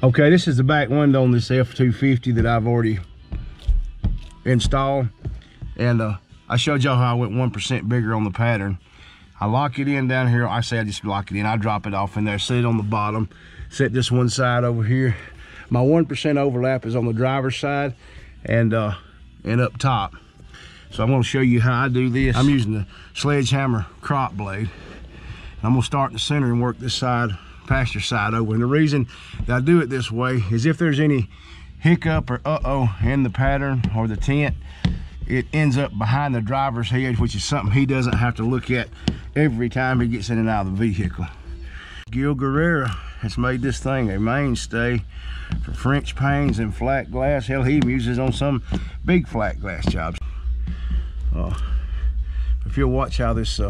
Okay, this is the back window on this F-250 that I've already installed. And I showed y'all how I went 1% bigger on the pattern. I lock it in down here. I just lock it in. I drop it off in there, set it on the bottom, set this one side over here. My 1% overlap is on the driver's side and up top. So I'm gonna show you how I do this. I'm using the sledgehammer crop blade. I'm gonna start in the center and work this side, passenger side over. And the reason that I do it this way is if there's any hiccup or in the pattern or the tent, it ends up behind the driver's head, which is something he doesn't have to look at every time he gets in and out of the vehicle. Gil Guerrero has made this thing a mainstay for French panes and flat glass. Hell, he even uses on some big flat glass jobs. If you'll watch how this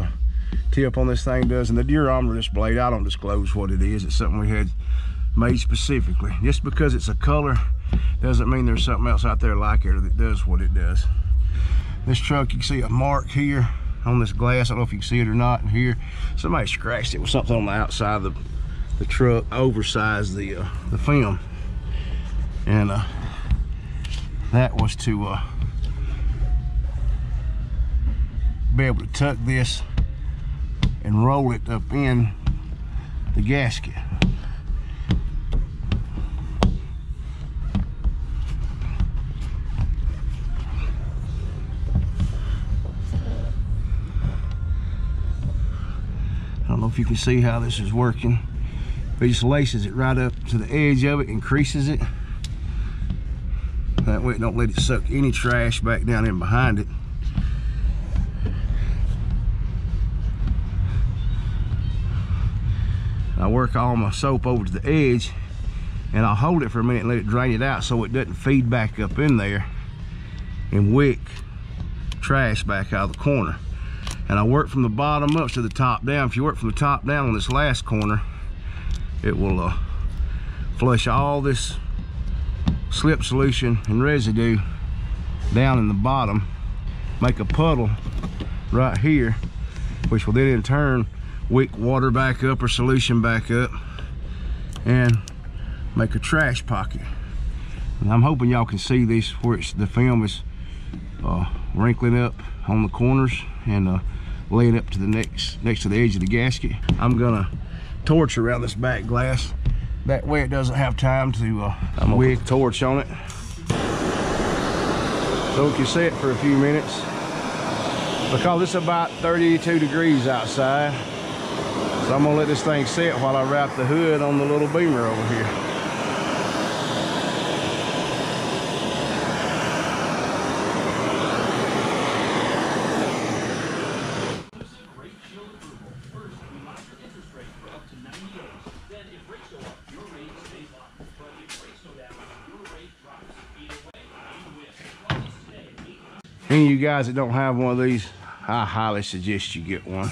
tip on this thing does, and the durometer of this blade, I don't disclose what it is. It's something we had made specifically. Just because it's a color doesn't mean there's something else out there like it that does what it does. This truck, you can see a mark here on this glass. I don't know if you can see it or not. Here, somebody scratched it with something on the outside of the truck, oversized the film, and that was to be able to tuck this and roll it up in the gasket. I don't know if you can see how this is working. It just laces it right up to the edge of it and creases it. That way it don't let it suck any trash back down in behind it. I work all my soap over to the edge and I'll hold it for a minute and let it drain it out so it doesn't feed back up in there and wick trash back out of the corner. And I work from the bottom up to the top down. If you work from the top down on this last corner, it will flush all this slip solution and residue down in the bottom, make a puddle right here, which will then in turn wick water back up or solution back up and make a trash pocket. And I'm hoping y'all can see this where the film is wrinkling up on the corners and laying up to the next to the edge of the gasket. I'm gonna torch around this back glass. That way it doesn't have time to wick torch on it. So we can set it for a few minutes because it's about 32 degrees outside. So I'm gonna let this thing set while I wrap the hood on the little Beamer over here. Any of you guys that don't have one of these, I highly suggest you get one.